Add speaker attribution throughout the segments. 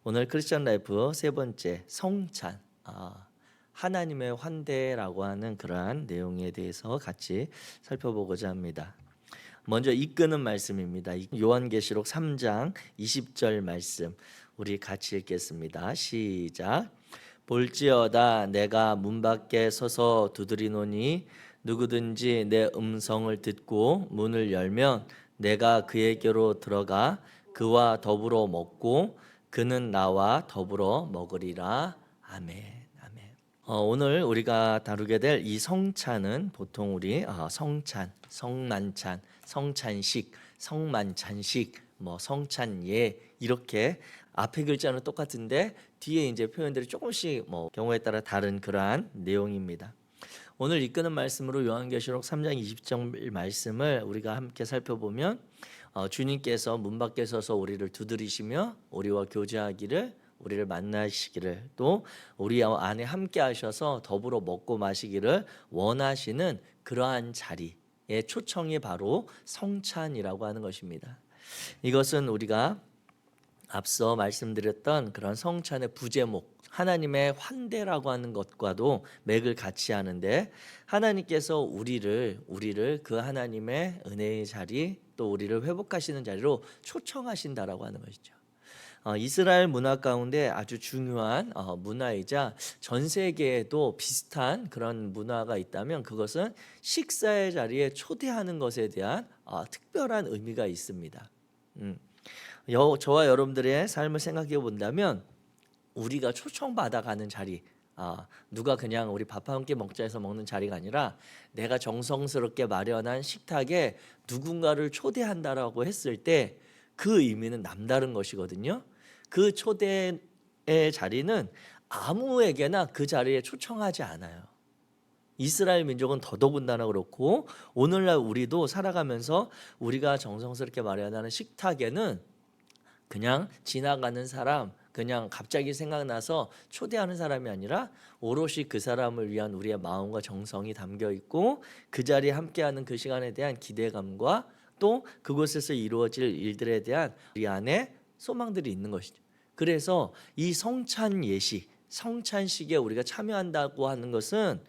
Speaker 1: 오늘 크리스천 라이프 세 번째 성찬, 하나님의 환대라고 하는 그러한 내용에 대해서 같이 살펴보고자 합니다. 먼저 이끄는 말씀입니다. 요한계시록 3장 20절 말씀 우리 같이 읽겠습니다. 시작. 볼지어다 내가 문 밖에 서서 두드리노니 누구든지 내 음성을 듣고 문을 열면 내가 그에게로 들어가 그와 더불어 먹고 그는 나와 더불어 먹으리라. 아멘. 아멘. 오늘 우리가 다루게 될 이 성찬은 보통 우리 성찬, 성만찬, 성찬식, 성만찬식, 성찬예 이렇게 앞에 글자는 똑같은데 뒤에 이제 표현들이 조금씩 경우에 따라 다른 그러한 내용입니다. 오늘 이끄는 말씀으로 요한계시록 3장 20절 말씀을 우리가 함께 살펴보면 주님께서 문 밖에 서서 우리를 두드리시며 우리와 교제하기를, 우리를 만나시기를, 또 우리 안에 함께 하셔서 더불어 먹고 마시기를 원하시는 그러한 자리의 초청이 바로 성찬이라고 하는 것입니다. 이것은 우리가 앞서 말씀드렸던 그런 성찬의 부제목, 하나님의 환대라고 하는 것과도 맥을 같이 하는데, 하나님께서 우리를 그 하나님의 은혜의 자리, 또 우리를 회복하시는 자리로 초청하신다라고 하는 것이죠. 이스라엘 문화 가운데 아주 중요한 문화이자 전 세계에도 비슷한 그런 문화가 있다면 그것은 식사의 자리에 초대하는 것에 대한 특별한 의미가 있습니다. 저와 여러분들의 삶을 생각해 본다면 우리가 초청받아 가는 자리, 누가 그냥 우리 밥 한 끼 먹자 해서 먹는 자리가 아니라 내가 정성스럽게 마련한 식탁에 누군가를 초대한다라고 했을 때 그 의미는 남다른 것이거든요. 그 초대의 자리는 아무에게나 그 자리에 초청하지 않아요. 이스라엘 민족은 더더군다나 그렇고 오늘날 우리도 살아가면서 우리가 정성스럽게 마련하는 식탁에는 그냥 지나가는 사람, 그냥 갑자기 생각나서 초대하는 사람이 아니라 오롯이 그 사람을 위한 우리의 마음과 정성이 담겨 있고 그 자리에 함께하는 그 시간에 대한 기대감과 또 그곳에서 이루어질 일들에 대한 우리 안에 소망들이 있는 것이죠. 그래서 이 성찬 예식, 성찬식에 우리가 참여한다고 하는 것은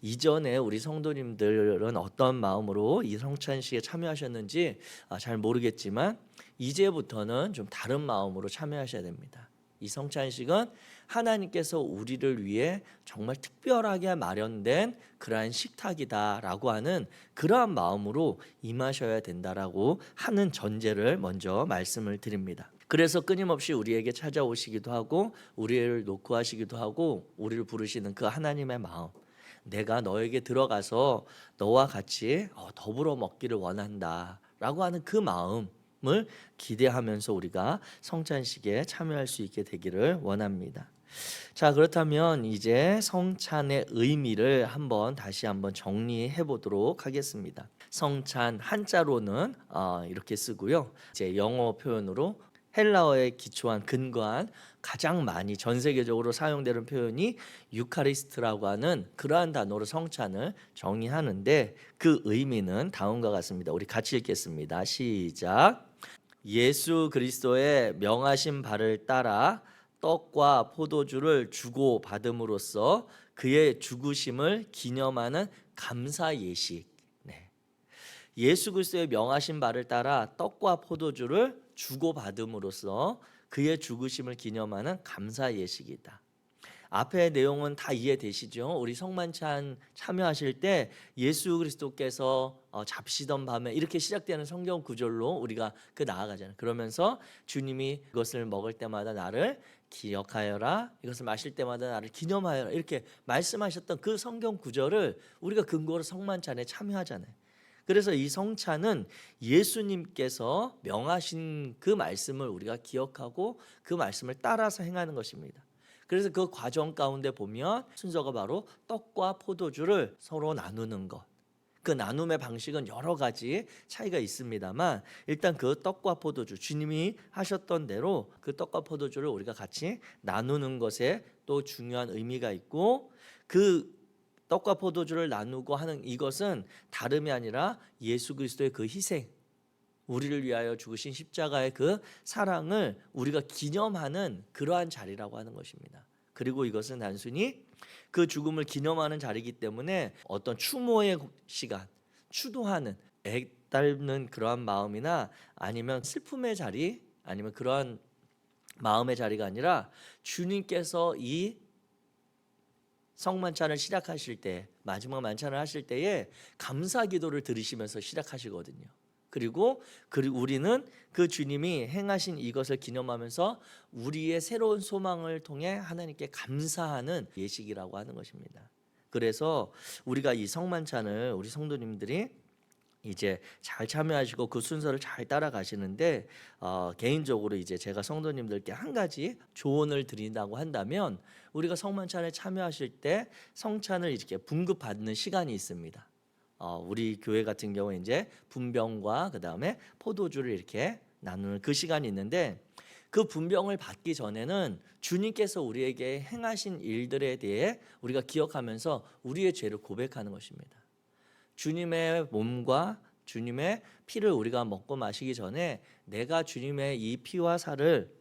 Speaker 1: 이전에 우리 성도님들은 어떤 마음으로 이 성찬식에 참여하셨는지 잘 모르겠지만 이제부터는 좀 다른 마음으로 참여하셔야 됩니다. 이 성찬식은 하나님께서 우리를 위해 정말 특별하게 마련된 그러한 식탁이다라고 하는 그러한 마음으로 임하셔야 된다라고 하는 전제를 먼저 말씀을 드립니다. 그래서 끊임없이 우리에게 찾아오시기도 하고 우리를 노크하시기도 하고 우리를 부르시는 그 하나님의 마음, 내가 너에게 들어가서 너와 같이 더불어 먹기를 원한다라고 하는 그 마음을 기대하면서 우리가 성찬식에 참여할 수 있게 되기를 원합니다. 자, 그렇다면 이제 성찬의 의미를 다시 한번 정리해 보도록 하겠습니다. 성찬 한자로는 이렇게 쓰고요. 이제 영어 표현으로 헬라어에 기초한 근거한 가장 많이 전 세계적으로 사용되는 표현이 유카리스트라고 하는 그러한 단어로 성찬을 정의하는데 그 의미는 다음과 같습니다. 우리 같이 읽겠습니다. 시작. 예수 그리스도의 명하신 바를 따라 떡과 포도주를 주고 받음으로써 그의 죽으심을 기념하는 감사 예식. 네. 예수 그리스도의 명하신 바를 따라 떡과 포도주를 주고 받음으로써 그의 죽으심을 기념하는 감사 예식이다. 앞의 내용은 다 이해되시죠? 우리 성만찬 참여하실 때 예수 그리스도께서 잡시던 밤에 이렇게 시작되는 성경 구절로 우리가 나아가잖아요. 그러면서 주님이 이것을 먹을 때마다 나를 기억하여라, 이것을 마실 때마다 나를 기념하여라, 이렇게 말씀하셨던 그 성경 구절을 우리가 근거로 성만찬에 참여하잖아요. 그래서 이 성찬은 예수님께서 명하신 그 말씀을 우리가 기억하고 그 말씀을 따라서 행하는 것입니다. 그래서 그 과정 가운데 보면 순서가 바로 떡과 포도주를 서로 나누는 것. 그 나눔의 방식은 여러 가지 차이가 있습니다만 일단 그 떡과 포도주, 주님이 하셨던 대로 그 떡과 포도주를 우리가 같이 나누는 것에 또 중요한 의미가 있고, 그 떡과 포도주를 나누고 하는 이것은 다름이 아니라 예수 그리스도의 그 희생, 우리를 위하여 죽으신 십자가의 그 사랑을 우리가 기념하는 그러한 자리라고 하는 것입니다. 그리고 이것은 단순히 그 죽음을 기념하는 자리이기 때문에 어떤 추모의 시간, 추도하는 애달는 그러한 마음이나 아니면 슬픔의 자리, 아니면 그러한 마음의 자리가 아니라 주님께서 이 성만찬을 시작하실 때, 마지막 만찬을 하실 때에 감사 기도를 드리시면서 시작하시거든요. 그리고 우리는 그 주님이 행하신 이것을 기념하면서 우리의 새로운 소망을 통해 하나님께 감사하는 예식이라고 하는 것입니다. 그래서 우리가 이 성만찬을 우리 성도님들이 이제 잘 참여하시고 그 순서를 잘 따라가시는데, 개인적으로 이제 제가 성도님들께 한 가지 조언을 드린다고 한다면, 우리가 성만찬에 참여하실 때 성찬을 이렇게 분급받는 시간이 있습니다. 우리 교회 같은 경우에 이제 분병과 그 다음에 포도주를 이렇게 나누는 그 시간이 있는데, 그 분병을 받기 전에는 주님께서 우리에게 행하신 일들에 대해 우리가 기억하면서 우리의 죄를 고백하는 것입니다. 주님의 몸과 주님의 피를 우리가 먹고 마시기 전에 내가 주님의 이 피와 살을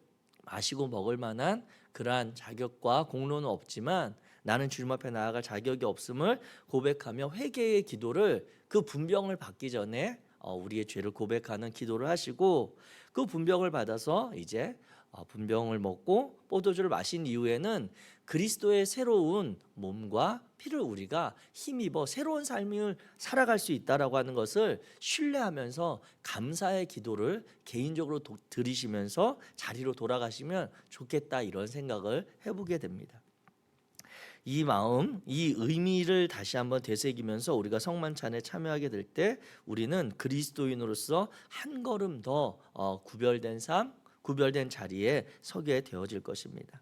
Speaker 1: 마시고 먹을 만한 그러한 자격과 공로는 없지만 나는 주님 앞에 나아갈 자격이 없음을 고백하며 회개의 기도를, 그 분병을 받기 전에 우리의 죄를 고백하는 기도를 하시고, 그 분병을 받아서 이제 분병을 먹고 포도주를 마신 이후에는 그리스도의 새로운 몸과 피를 우리가 힘입어 새로운 삶을 살아갈 수 있다라고 하는 것을 신뢰하면서 감사의 기도를 개인적으로 드리시면서 자리로 돌아가시면 좋겠다, 이런 생각을 해보게 됩니다. 이 마음, 이 의미를 다시 한번 되새기면서 우리가 성만찬에 참여하게 될 때 우리는 그리스도인으로서 한 걸음 더 구별된 삶, 구별된 자리에 서게 되어질 것입니다.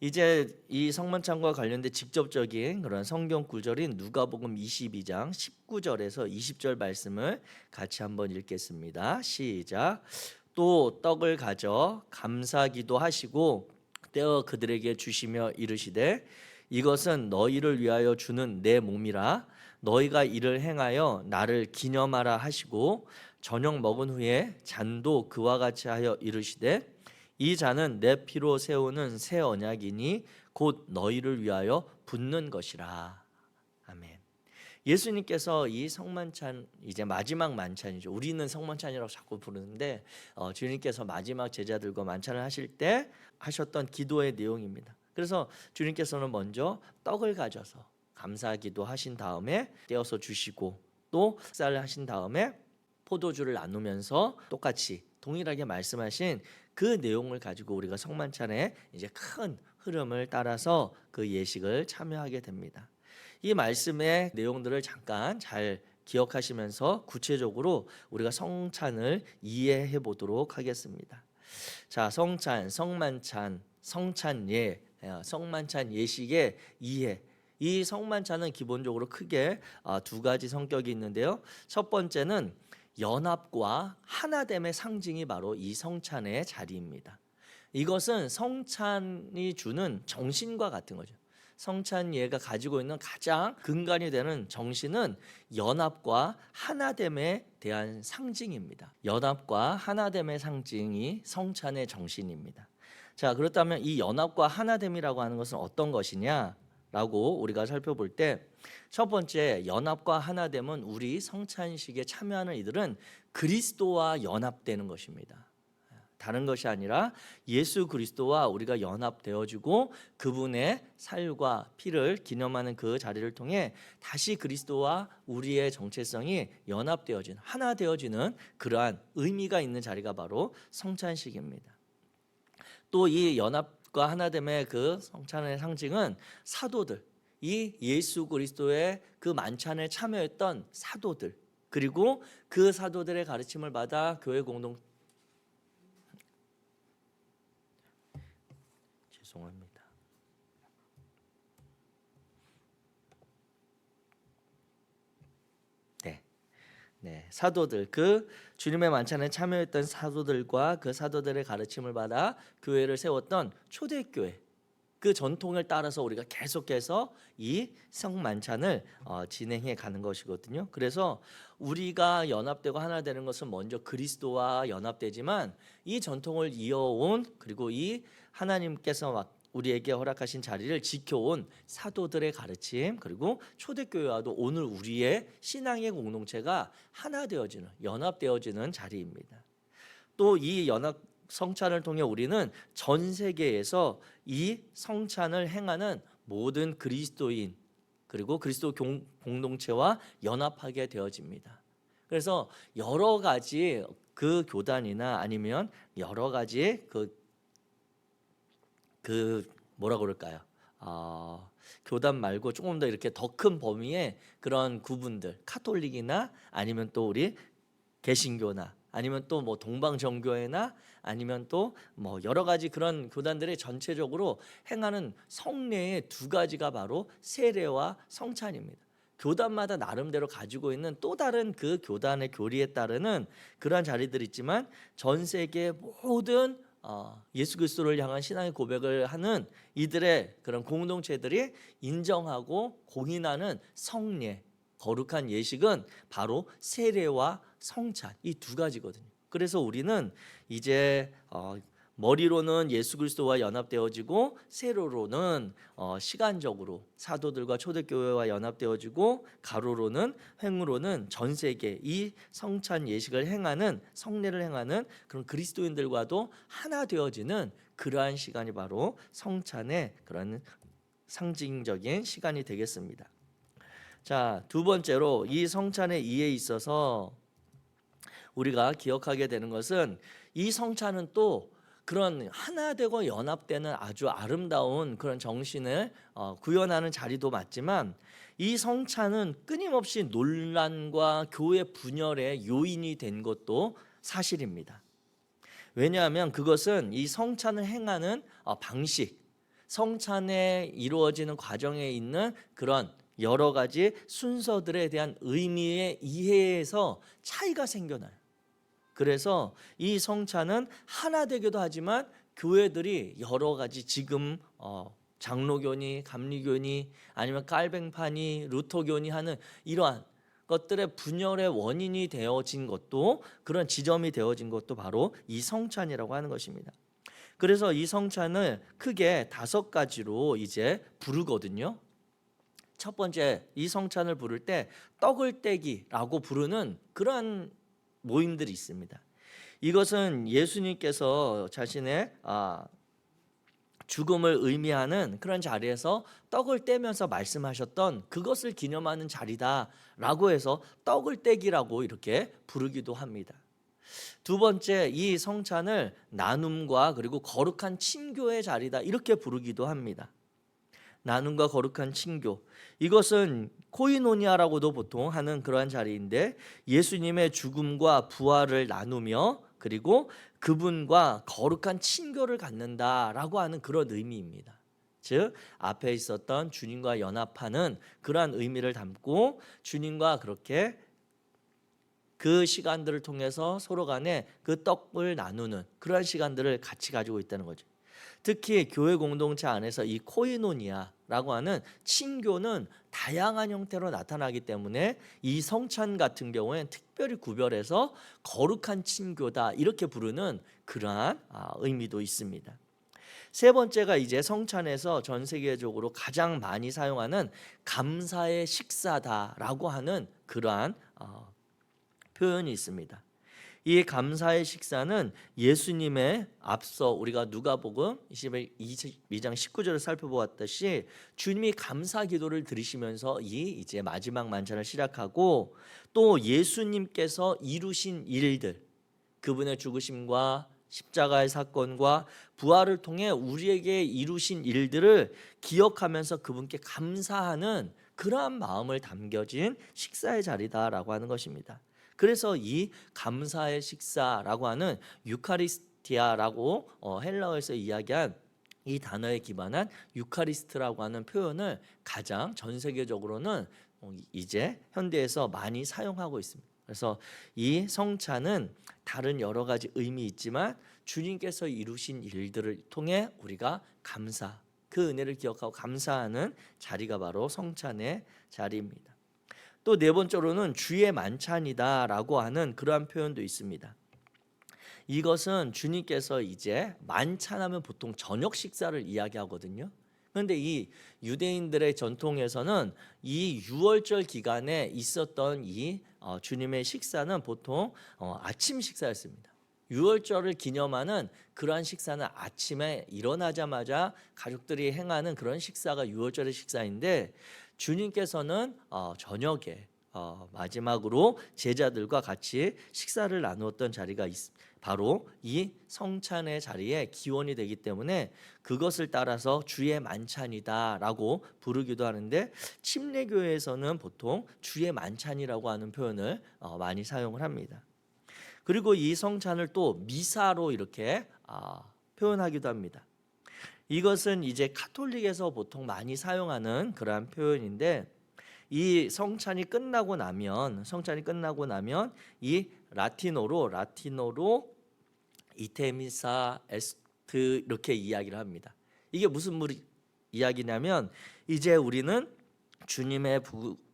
Speaker 1: 이제 이 성만찬과 관련된 직접적인 그런 성경 구절인 누가복음 22장 19절에서 20절 말씀을 같이 한번 읽겠습니다. 시작. 또 떡을 가져 감사기도 하시고 떼어 그들에게 주시며 이르시되 이것은 너희를 위하여 주는 내 몸이라 너희가 이를 행하여 나를 기념하라 하시고 저녁 먹은 후에 잔도 그와 같이 하여 이르시되 이 잔은 내 피로 세우는 새 언약이니 곧 너희를 위하여 붓는 것이라. 아멘. 예수님께서 이 성만찬, 이제 마지막 만찬이죠. 우리는 성만찬이라고 자꾸 부르는데 주님께서 마지막 제자들과 만찬을 하실 때 하셨던 기도의 내용입니다. 그래서 주님께서는 먼저 떡을 가져서 감사기도 하신 다음에 떼어서 주시고, 또 식사를 하신 다음에 포도주를 나누면서 똑같이 동일하게 말씀하신 그 내용을 가지고 우리가 성만찬의 이제 큰 흐름을 따라서 그 예식을 참여하게 됩니다. 이 말씀의 내용들을 잠깐 잘 기억하시면서 구체적으로 우리가 성찬을 이해해 보도록 하겠습니다. 자, 성찬, 성만찬, 성찬예, 성만찬 예식의 이해. 이 성만찬은 기본적으로 크게 두 가지 성격이 있는데요. 첫 번째는 연합과 하나됨의 상징이 바로 이 성찬의 자리입니다. 이것은 성찬이 주는 정신과 같은 거죠. 성찬예가 가지고 있는 가장 근간이 되는 정신은 연합과 하나됨에 대한 상징입니다. 연합과 하나됨의 상징이 성찬의 정신입니다. 자, 그렇다면 이 연합과 하나됨이라고 하는 것은 어떤 것이냐라고 우리가 살펴볼 때, 첫 번째, 연합과 하나됨은 우리 성찬식에 참여하는 이들은 그리스도와 연합되는 것입니다. 다른 것이 아니라 예수 그리스도와 우리가 연합되어지고 그분의 살과 피를 기념하는 그 자리를 통해 다시 그리스도와 우리의 정체성이 연합되어지는, 하나 되어지는 그러한 의미가 있는 자리가 바로 성찬식입니다. 또 이 연합과 하나됨의 그 성찬의 상징은 사도들, 이 예수 그리스도의 그 만찬에 참여했던 사도들, 그리고 그 사도들의 가르침을 받아 교회 공동, 죄송합니다. 사도들, 그 주님의 만찬에 참여했던 사도들과 그 사도들의 가르침을 받아 교회를 세웠던 초대교회, 그 전통을 따라서 우리가 계속해서 이 성만찬을 진행해 가는 것이거든요. 그래서 우리가 연합되고 하나 되는 것은 먼저 그리스도와 연합되지만 이 전통을 이어온, 그리고 이 하나님께서 막 우리에게 허락하신 자리를 지켜온 사도들의 가르침, 그리고 초대교회와도 오늘 우리의 신앙의 공동체가 하나 되어지는, 연합되어지는 자리입니다. 또 이 연합 성찬을 통해 우리는 전 세계에서 이 성찬을 행하는 모든 그리스도인, 그리고 그리스도 공동체와 연합하게 되어집니다. 그래서 여러 가지 그 교단이나 아니면 여러 가지 뭐라 그럴까요? 교단 말고 조금 더 이렇게 더 큰 범위의 그런 구분들, 카톨릭이나 아니면 또 우리 개신교나 아니면 또 뭐 동방정교회나 아니면 또 뭐 여러 가지 그런 교단들의 전체적으로 행하는 성례의 두 가지가 바로 세례와 성찬입니다. 교단마다 나름대로 가지고 있는 또 다른 그 교단의 교리에 따르는 그러한 자리들이 있지만, 전 세계 모든 예수 그리스도를 향한 신앙의 고백을 하는 이들의 그런 공동체들이 인정하고 공인하는 성례, 거룩한 예식은 바로 세례와 성찬, 이 두 가지거든요. 그래서 우리는 이제 머리로는 예수 그리스도와 연합되어지고, 세로로는 시간적으로 사도들과 초대교회와 연합되어지고, 가로로는, 횡으로는 전 세계 이 성찬 예식을 행하는, 성례를 행하는 그런 그리스도인들과도 하나 되어지는 그러한 시간이 바로 성찬의 그런 상징적인 시간이 되겠습니다. 자, 두 번째로 이 성찬의 이해에 있어서 우리가 기억하게 되는 것은, 이 성찬은 또 그런 하나 되고 연합되는 아주 아름다운 그런 정신을 구현하는 자리도 맞지만, 이 성찬은 끊임없이 논란과 교회 분열의 요인이 된 것도 사실입니다. 왜냐하면 그것은 이 성찬을 행하는 방식, 성찬에 이루어지는 과정에 있는 그런 여러 가지 순서들에 대한 의미의 이해에서 차이가 생겨나요. 그래서 이 성찬은 하나 되기도 하지만, 교회들이 여러 가지 지금 장로교니 감리교니 아니면 깔뱅파니 루터교니 하는 이러한 것들의 분열의 원인이 되어진 것도, 그런 지점이 되어진 것도 바로 이 성찬이라고 하는 것입니다. 그래서 이 성찬을 크게 5가지로 이제 부르거든요. 첫 번째, 이 성찬을 부를 때 떡을 떼기라고 부르는 그러한 모임들이 있습니다. 이것은 예수님께서 자신의 죽음을 의미하는 그런 자리에서 떡을 떼면서 말씀하셨던 그것을 기념하는 자리다라고 해서 떡을 떼기라고 이렇게 부르기도 합니다. 두 번째, 이 성찬을 나눔과 그리고 거룩한 친교의 자리다 이렇게 부르기도 합니다. 나눔과 거룩한 친교, 이것은 코이노니아라고도 보통 하는 그러한 자리인데, 예수님의 죽음과 부활을 나누며 그리고 그분과 거룩한 친교를 갖는다라고 하는 그런 의미입니다. 즉 앞에 있었던 주님과 연합하는 그러한 의미를 담고, 주님과 그렇게 그 시간들을 통해서 서로 간에 그 떡을 나누는 그러한 시간들을 같이 가지고 있다는 거죠. 특히 교회 공동체 안에서 이 코이노니아라고 하는 친교는 다양한 형태로 나타나기 때문에, 이 성찬 같은 경우에는 특별히 구별해서 거룩한 친교다 이렇게 부르는 그러한 의미도 있습니다. 세 번째가 이제 성찬에서 전 세계적으로 가장 많이 사용하는 감사의 식사다라고 하는 그러한 표현이 있습니다. 이 감사의 식사는 예수님의 앞서 우리가 누가복음 22장 19절을 살펴보았듯이, 주님이 감사 기도를 드리시면서 이제 마지막 만찬을 시작하고, 또 예수님께서 이루신 일들, 그분의 죽으심과 십자가의 사건과 부활을 통해 우리에게 이루신 일들을 기억하면서 그분께 감사하는 그러한 마음을 담겨진 식사의 자리다라고 하는 것입니다. 그래서 이 감사의 식사라고 하는 유카리스티아라고 헬라어에서 이야기한 이 단어에 기반한 유카리스트라고 하는 표현을 가장 전 세계적으로는 이제 현대에서 많이 사용하고 있습니다. 그래서 이 성찬은 다른 여러 가지 의미 있지만, 주님께서 이루신 일들을 통해 우리가 감사, 그 은혜를 기억하고 감사하는 자리가 바로 성찬의 자리입니다. 또 네 번째로는 주의 만찬이다라고 하는 그러한 표현도 있습니다. 이것은 주님께서 이제 만찬하면 보통 저녁 식사를 이야기하거든요. 그런데 이 유대인들의 전통에서는 이 유월절 기간에 있었던 이 주님의 식사는 보통 아침 식사였습니다. 유월절을 기념하는 그러한 식사는 아침에 일어나자마자 가족들이 행하는 그런 식사가 유월절의 식사인데, 주님께서는 저녁에 마지막으로 제자들과 같이 식사를 나누었던 자리가 바로 이 성찬의 자리에 기원이 되기 때문에 그것을 따라서 주의 만찬이다라고 부르기도 하는데, 침례교회에서는 보통 주의 만찬이라고 하는 표현을 많이 사용을 합니다. 그리고 이 성찬을 또 미사로 이렇게 표현하기도 합니다. 이것은 이제 카톨릭에서 보통 많이 사용하는 그러한 표현인데, 이 성찬이 끝나고 나면 이 라틴어로 이테미사 에스트 이렇게 이야기를 합니다. 이게 무슨 이야기냐면, 이제 우리는 주님의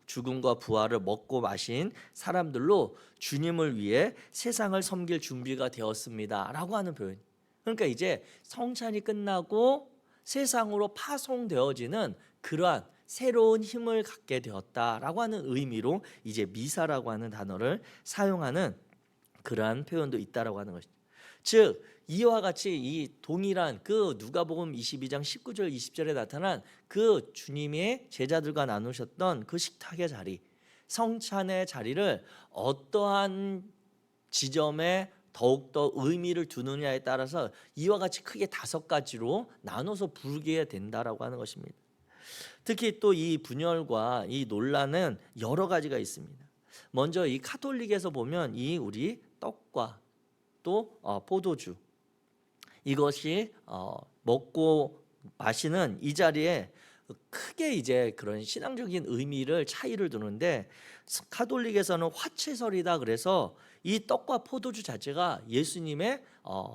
Speaker 1: 죽음과 부활을 먹고 마신 사람들로 주님을 위해 세상을 섬길 준비가 되었습니다라고 하는 표현. 그러니까 이제 성찬이 끝나고 세상으로 파송되어지는 그러한 새로운 힘을 갖게 되었다라고 하는 의미로 이제 미사라고 하는 단어를 사용하는 그러한 표현도 있다라고 하는 것이죠. 즉 이와 같이 이 동일한 그 누가복음 22장 19절 20절에 나타난 그 주님의 제자들과 나누셨던 그 식탁의 자리, 성찬의 자리를 어떠한 지점에 더욱더 의미를 두느냐에 따라서 이와 같이 크게 5가지로 나눠서 부르게 된다라고 하는 것입니다. 특히 또 이 분열과 이 논란은 여러 가지가 있습니다. 먼저 이 카톨릭에서 보면 이 우리 떡과 또 포도주, 이것이 먹고 마시는 이 자리에 크게 이제 그런 신앙적인 의미를 차이를 두는데, 카톨릭에서는 화채설이다 그래서 이 떡과 포도주 자체가 예수님의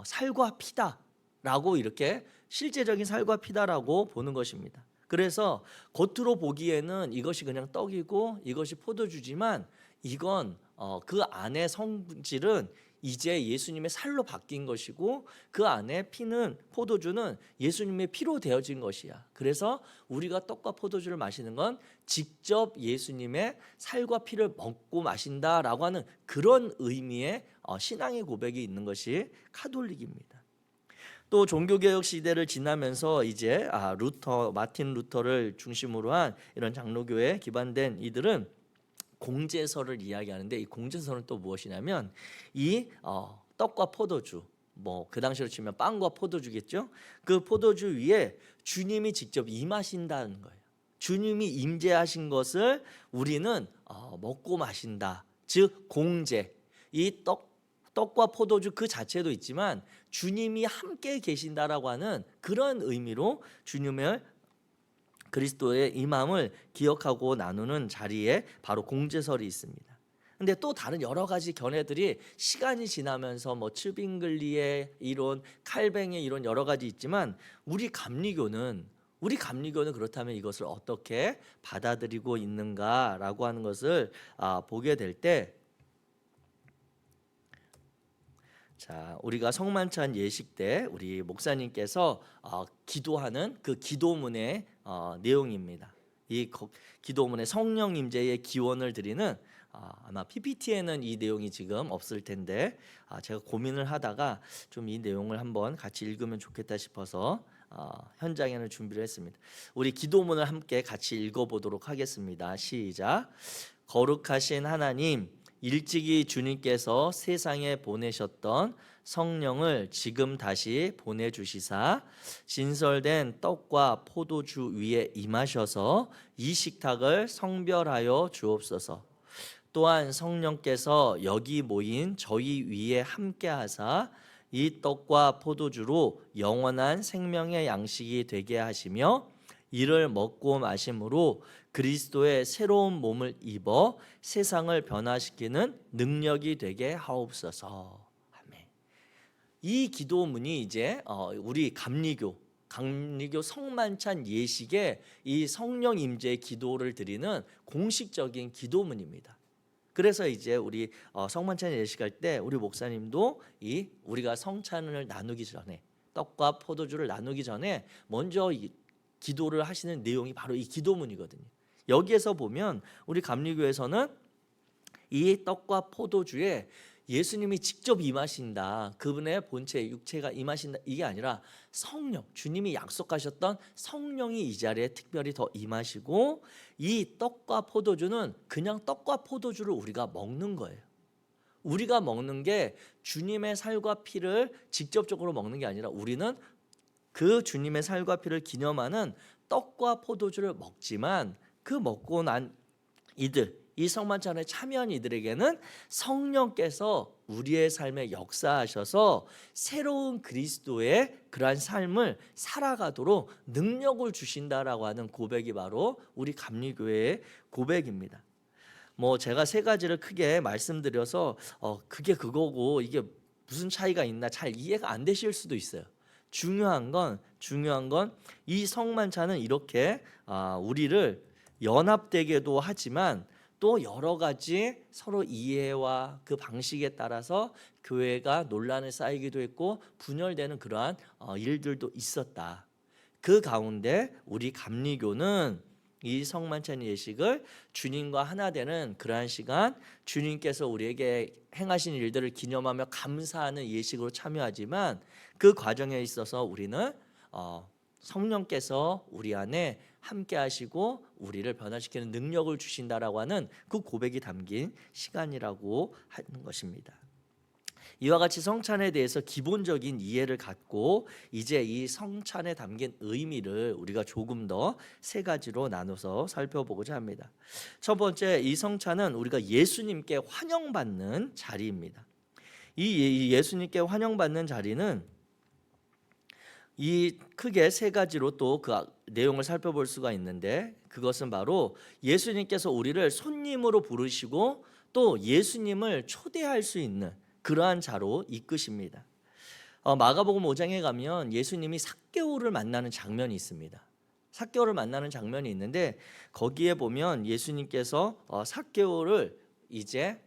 Speaker 1: 살과 피다라고, 이렇게 실제적인 살과 피다라고 보는 것입니다. 그래서 겉으로 보기에는 이것이 그냥 떡이고 이것이 포도주지만, 이건 그 안에 성질은 이제 예수님의 살로 바뀐 것이고, 그 안에 피는, 포도주는 예수님의 피로 되어진 것이야. 그래서 우리가 떡과 포도주를 마시는 건 직접 예수님의 살과 피를 먹고 마신다라고 하는 그런 의미의 신앙의 고백이 있는 것이 카톨릭입니다. 또 종교개혁 시대를 지나면서 이제 마틴 루터를 중심으로 한 이런 장로교에 기반된 이들은 공제설을 이야기하는데, 이 공제설은 또 무엇이냐면 이 떡과 포도주, 뭐 그 당시로 치면 빵과 포도주겠죠. 그 포도주 위에 주님이 직접 임하신다는 거예요. 주님이 임재하신 것을 우리는 먹고 마신다. 즉 공제. 이 떡과 포도주 그 자체도 있지만 주님이 함께 계신다라고 하는 그런 의미로 주님의 그리스도의 임함을 기억하고 나누는 자리에 바로 공제설이 있습니다. 근데 또 다른 여러 가지 견해들이 시간이 지나면서 뭐 츠빙글리의 이론, 칼뱅의 이론 여러 가지 있지만, 우리 감리교는 그렇다면 이것을 어떻게 받아들이고 있는가라고 하는 것을 보게 될 때, 자, 우리가 성만찬 예식 때 우리 목사님께서 기도하는 그 기도문의 내용입니다. 이 기도문의 성령 임재의 기원을 드리는, 아마 PPT에는 이 내용이 지금 없을 텐데 제가 고민을 하다가 좀 이 내용을 한번 같이 읽으면 좋겠다 싶어서 현장에는 준비를 했습니다. 우리 기도문을 함께 같이 읽어보도록 하겠습니다. 시작. 거룩하신 하나님, 일찍이 주님께서 세상에 보내셨던 성령을 지금 다시 보내주시사 진설된 떡과 포도주 위에 임하셔서 이 식탁을 성별하여 주옵소서. 또한 성령께서 여기 모인 저희 위에 함께하사 이 떡과 포도주로 영원한 생명의 양식이 되게 하시며, 이를 먹고 마심으로 그리스도의 새로운 몸을 입어 세상을 변화시키는 능력이 되게 하옵소서. 아멘. 이 기도문이 이제 우리 감리교, 감리교 성만찬 예식에 이 성령 임재의 기도를 드리는 공식적인 기도문입니다. 그래서 이제 우리 성만찬 예식할 때 우리 목사님도 우리가 성찬을 나누기 전에, 떡과 포도주를 나누기 전에 먼저 이 기도를 하시는 내용이 바로 이 기도문이거든요. 여기에서 보면 우리 감리교에서는 이 떡과 포도주에 예수님이 직접 임하신다, 그분의 본체 육체가 임하신다, 이게 아니라 성령, 주님이 약속하셨던 성령이 이 자리에 특별히 더 임하시고, 이 떡과 포도주는 그냥 떡과 포도주를 우리가 먹는 거예요. 우리가 먹는 게 주님의 살과 피를 직접적으로 먹는 게 아니라 우리는 그 주님의 살과 피를 기념하는 떡과 포도주를 먹지만, 그 먹고 난 이 성만찬에 참여한 이들에게는 성령께서 우리의 삶에 역사하셔서 새로운 그리스도의 그러한 삶을 살아가도록 능력을 주신다라고 하는 고백이 바로 우리 감리교회의 고백입니다. 제가 세 가지를 크게 말씀드려서 그게 그거고 이게 무슨 차이가 있나 잘 이해가 안 되실 수도 있어요. 중요한 건 이 성만찬은 이렇게 우리를 연합되게도 하지만 또 여러 가지 서로 이해와 그 방식에 따라서 교회가 논란에 쌓이기도 했고 분열되는 그러한 일들도 있었다. 그 가운데 우리 감리교는 이 성만찬 예식을 주님과 하나 되는 그러한 시간, 주님께서 우리에게 행하신 일들을 기념하며 감사하는 예식으로 참여하지만, 그 과정에 있어서 우리는 성령께서 우리 안에 함께 하시고 우리를 변화시키는 능력을 주신다라고 하는 그 고백이 담긴 시간이라고 하는 것입니다. 이와 같이 성찬에 대해서 기본적인 이해를 갖고 이제 이 성찬에 담긴 의미를 우리가 조금 더 세 가지로 나눠서 살펴보고자 합니다. 첫 번째, 이 성찬은 우리가 예수님께 환영받는 자리입니다. 이 예수님께 환영받는 자리는 이 크게 세 가지로 또 그 내용을 살펴볼 수가 있는데, 그것은 바로 예수님께서 우리를 손님으로 부르시고 또 예수님을 초대할 수 있는 그러한 자로 이끄십니다. 마가복음 5장에 가면 예수님이 삭개오를 만나는 장면이 있습니다. 삭개오를 만나는 장면이 있는데, 거기에 보면 예수님께서 삭개오를 이제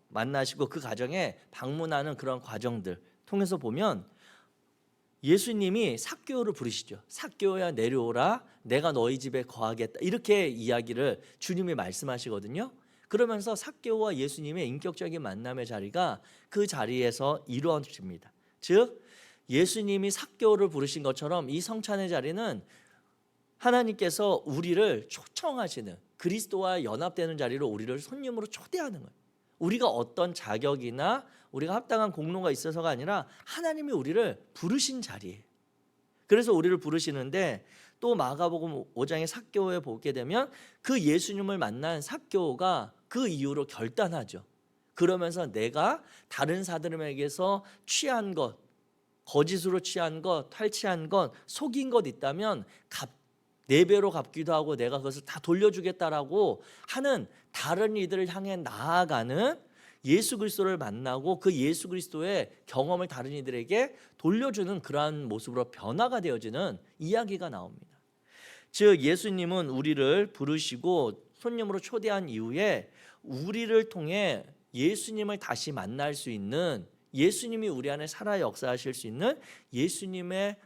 Speaker 1: 만나시고 그 가정에 방문하는 그런 과정들 통해서 보면 예수님이 삭개오를 부르시죠. 삭개오야 내려오라, 내가 너희 집에 거하겠다, 이렇게 이야기를 주님이 말씀하시거든요. 그러면서 삭개오와 예수님의 인격적인 만남의 자리가 그 자리에서 이루어집니다. 즉 예수님이 삭개오를 부르신 것처럼 이 성찬의 자리는 하나님께서 우리를 초청하시는, 그리스도와 연합되는 자리로 우리를 손님으로 초대하는 거예요. 우리가 어떤 자격이나 우리가 합당한 공로가 있어서가 아니라 하나님이 우리를 부르신 자리예요. 그래서 우리를 부르시는데, 또 마가복음 5장의 삭개오에 보게 되면 그 예수님을 만난 삭개오가 그 이후로 결단하죠. 그러면서 내가 다른 사람에게서 취한 것, 거짓으로 취한 것, 탈취한 것, 속인 것 있다면 4배로 갚기도 하고 내가 그것을 다 돌려주겠다라고 하는, 다른 이들을 향해 나아가는 예수 그리스도를 만나고 그 예수 그리스도의 경험을 다른 이들에게 돌려주는 그러한 모습으로 변화가 되어지는 이야기가 나옵니다. 즉 예수님은 우리를 부르시고 손님으로 초대한 이후에 우리를 통해 예수님을 다시 만날 수 있는, 예수님이 우리 안에 살아 역사하실 수 있는, 예수님의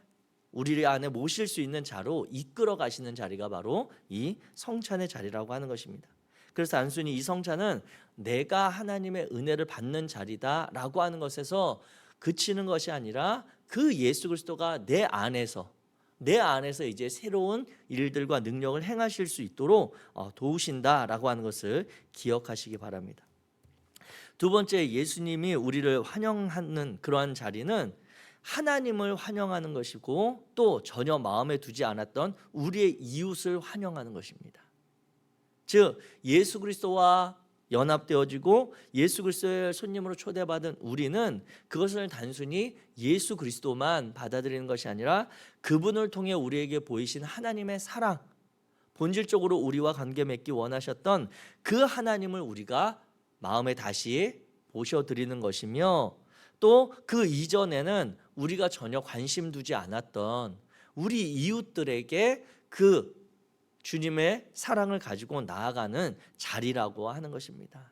Speaker 1: 우리 안에 모실 수 있는 자로 이끌어 가시는 자리가 바로 이 성찬의 자리라고 하는 것입니다. 그래서 단순히 이 성찬은 내가 하나님의 은혜를 받는 자리다라고 하는 것에서 그치는 것이 아니라 그 예수 그리스도가 내 안에서 이제 새로운 일들과 능력을 행하실 수 있도록 도우신다라고 하는 것을 기억하시기 바랍니다. 두 번째, 예수님이 우리를 환영하는 그러한 자리는 하나님을 환영하는 것이고 또 전혀 마음에 두지 않았던 우리의 이웃을 환영하는 것입니다. 즉 예수 그리스도와 연합되어지고 예수 그리스도의 손님으로 초대받은 우리는 그것을 단순히 예수 그리스도만 받아들이는 것이 아니라 그분을 통해 우리에게 보이신 하나님의 사랑, 본질적으로 우리와 관계 맺기 원하셨던 그 하나님을 우리가 마음에 다시 모셔드리는 것이며, 또 그 이전에는 우리가 전혀 관심 두지 않았던, 우리 이웃들에게 그 주님의 사랑을 가지고 나아가는 자리라고 하는 것입니다.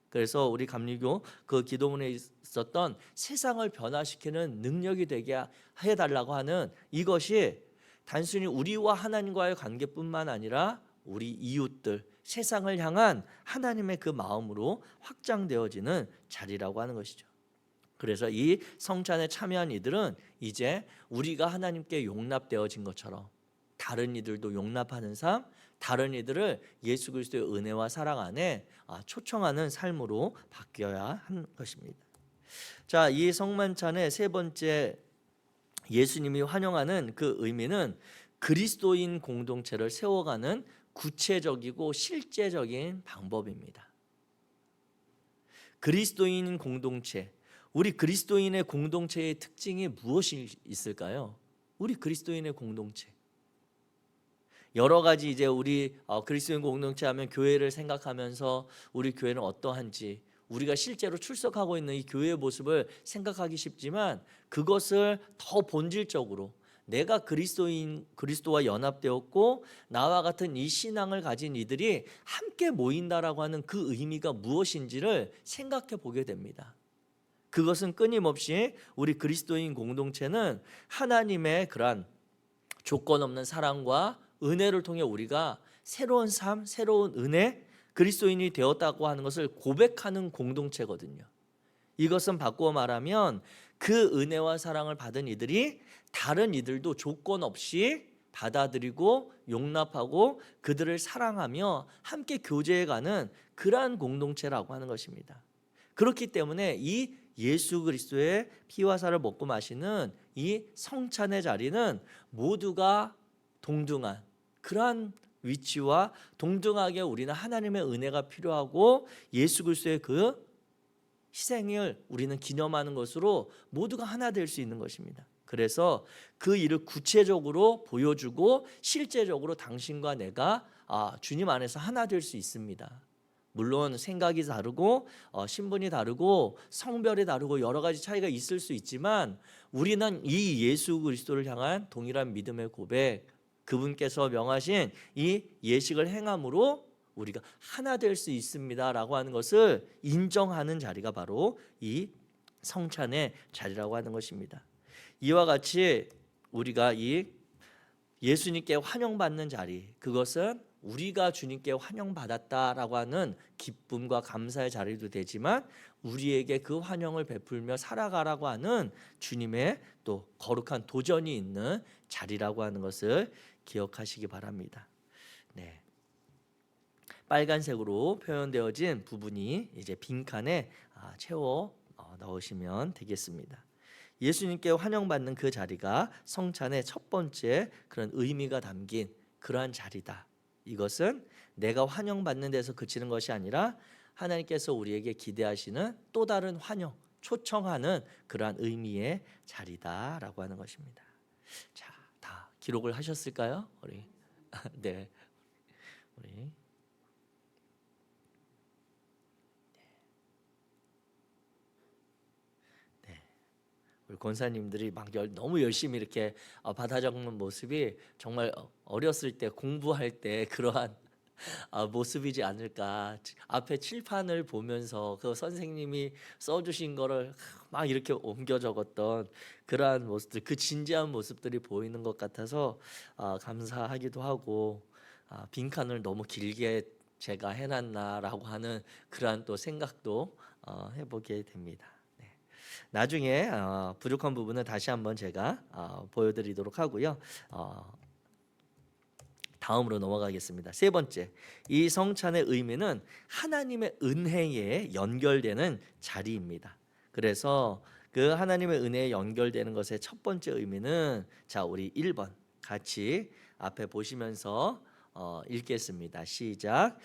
Speaker 1: 그래서 우리 감리교 그 기도문에 있었던 세상을 변화시키는 능력이 되게 해달라고 하는 이것이 단순히 우리와 하나님과의 관계뿐만 아니라 우리 이웃들, 세상을 향한 하나님의 그 마음으로 확장되어지는 자리라고 하는 것이죠. 그래서 이 성찬에 참여한 이들은 이제 우리가 하나님께 용납되어진 것처럼 다른 이들도 용납하는 삶, 다른 이들을 예수 그리스도의 은혜와 사랑 안에 초청하는 삶으로 바뀌어야 하는 것입니다. 자, 이 성만찬의 세 번째 예수님이 환영하는 그 의미는 그리스도인 공동체를 세워가는 구체적이고 실제적인 방법입니다. 그리스도인 공동체, 우리 그리스도인의 공동체의 특징이 무엇이 있을까요? 우리 그리스도인의 공동체. 여러 가지 이제 우리 그리스도인 공동체 하면 교회를 생각하면서 우리 교회는 어떠한지, 우리가 실제로 출석하고 있는 이 교회의 모습을 생각하기 쉽지만 그것을 더 본질적으로 내가 그리스도와 연합되었고 나와 같은 이 신앙을 가진 이들이 함께 모인다라고 하는 그 의미가 무엇인지를 생각해 보게 됩니다. 그것은 끊임없이 우리 그리스도인 공동체는 하나님의 그러한 조건 없는 사랑과 은혜를 통해 우리가 새로운 삶, 새로운 은혜, 그리스도인이 되었다고 하는 것을 고백하는 공동체거든요. 이것은 바꾸어 말하면 그 은혜와 사랑을 받은 이들이 다른 이들도 조건 없이 받아들이고 용납하고 그들을 사랑하며 함께 교제해가는 그러한 공동체라고 하는 것입니다. 그렇기 때문에 이 예수 그리스도의 피와 살을 먹고 마시는 이 성찬의 자리는 모두가 동등한 그러한 위치와 동등하게 우리는 하나님의 은혜가 필요하고 예수 그리스도의 그 희생을 우리는 기념하는 것으로 모두가 하나 될 수 있는 것입니다. 그래서 그 일을 구체적으로 보여주고 실제적으로 당신과 내가 주님 안에서 하나 될 수 있습니다. 물론 생각이 다르고 신분이 다르고 성별이 다르고 여러 가지 차이가 있을 수 있지만 우리는 이 예수 그리스도를 향한 동일한 믿음의 고백, 그분께서 명하신 이 예식을 행함으로 우리가 하나 될 수 있습니다라고 하는 것을 인정하는 자리가 바로 이 성찬의 자리라고 하는 것입니다. 이와 같이 우리가 이 예수님께 환영받는 자리, 그것은 우리가 주님께 환영받았다라고 하는 기쁨과 감사의 자리도 되지만 우리에게 그 환영을 베풀며 살아가라고 하는 주님의 또 거룩한 도전이 있는 자리라고 하는 것을 기억하시기 바랍니다. 네. 빨간색으로 표현되어진 부분이 이제 빈칸에 채워 넣으시면 되겠습니다. 예수님께 환영받는 그 자리가 성찬의 첫 번째 그런 의미가 담긴 그러한 자리다. 이것은 내가 환영받는 데서 그치는 것이 아니라 하나님께서 우리에게 기대하시는 또 다른 환영, 초청하는 그러한 의미의 자리다라고 하는 것입니다. 자, 다 기록을 하셨을까요? 우리 네, 우리 우리 권사님들이 막 너무 열심히 이렇게 받아 적는 모습이 정말 어렸을 때 공부할 때 그러한 모습이지 않을까. 앞에 칠판을 보면서 그 선생님이 써주신 거를 막 이렇게 옮겨 적었던 그러한 모습들, 그 진지한 모습들이 보이는 것 같아서 감사하기도 하고 빈칸을 너무 길게 제가 해놨나라고 하는 그러한 또 생각도 해보게 됩니다. 나중에 부족한 부분은 다시 한번 제가 보여드리도록 하고요. 다음으로 넘어가겠습니다. 세 번째, 이 성찬의 의미는 하나님의 은혜에 연결되는 자리입니다. 그래서 그 하나님의 은혜에 연결되는 것의 첫 번째 의미는 자, 우리 1번 같이 앞에 보시면서 읽겠습니다. 시작.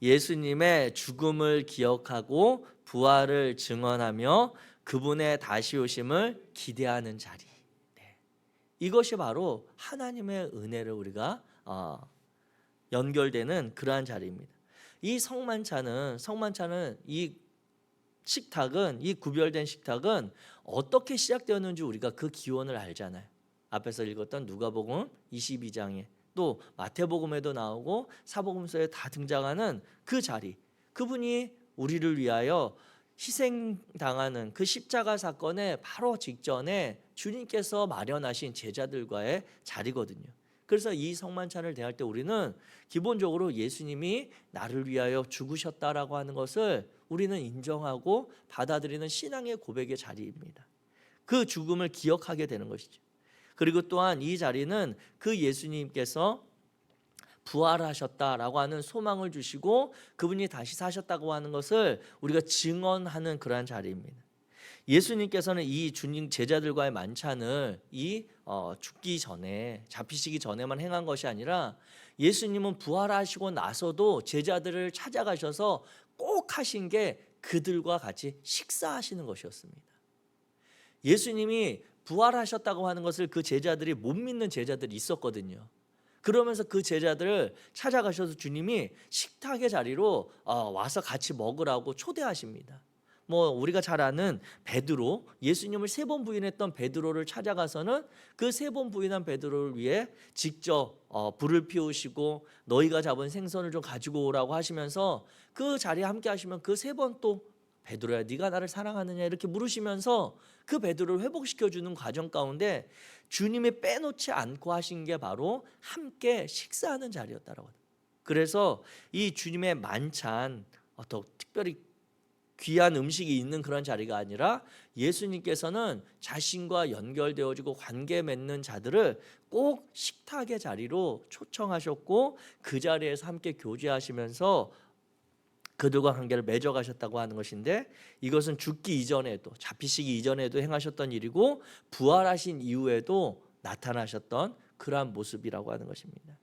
Speaker 1: 예수님의 죽음을 기억하고 부활을 증언하며 그분의 다시 오심을 기대하는 자리. 네. 이것이 바로 하나님의 은혜를 우리가 연결되는 그러한 자리입니다. 이 성만찬은 이 식탁은 이 구별된 식탁은 어떻게 시작되었는지 우리가 그 기원을 알잖아요. 앞에서 읽었던 누가복음 22장에 또 마태복음에도 나오고 사복음서에 다 등장하는 그 자리, 그분이 우리를 위하여 희생당하는 그 십자가 사건의 바로 직전에 주님께서 마련하신 제자들과의 자리거든요. 그래서 이 성만찬을 대할 때 우리는 기본적으로 예수님이 나를 위하여 죽으셨다라고 하는 것을 우리는 인정하고 받아들이는 신앙의 고백의 자리입니다. 그 죽음을 기억하게 되는 것이죠. 그리고 또한 이 자리는 그 예수님께서 부활하셨다라고 하는 소망을 주시고 그분이 다시 사셨다고 하는 것을 우리가 증언하는 그러한 자리입니다. 예수님께서는 이 주님 제자들과의 만찬을 죽기 전에, 잡히시기 전에만 행한 것이 아니라 예수님은 부활하시고 나서도 제자들을 찾아가셔서 꼭 하신 게 그들과 같이 식사하시는 것이었습니다. 예수님이 부활하셨다고 하는 것을 그 제자들이 못 믿는 제자들이 있었거든요. 그러면서 그 제자들을 찾아가셔서 주님이 식탁의 자리로 와서 같이 먹으라고 초대하십니다. 우리가 잘 아는 베드로, 예수님을 3번 부인했던 베드로를 찾아가서는 그 3번 부인한 베드로를 위해 직접 불을 피우시고 너희가 잡은 생선을 좀 가지고 오라고 하시면서 그 자리에 함께 하시면 그 3번 또 베드로야 네가 나를 사랑하느냐 이렇게 물으시면서 그 베드로를 회복시켜주는 과정 가운데 주님이 빼놓지 않고 하신 게 바로 함께 식사하는 자리였다라고. 그래서 이 주님의 만찬, 더 특별히 귀한 음식이 있는 그런 자리가 아니라 예수님께서는 자신과 연결되어지고 관계 맺는 자들을 꼭 식탁의 자리로 초청하셨고 그 자리에서 함께 교제하시면서 그들과 관계를 맺어가셨다고 하는 것인데, 이것은 죽기 이전에도, 잡히시기 이전에도 행하셨던 일이고 부활하신 이후에도 나타나셨던 그러한 모습이라고 하는 것입니다.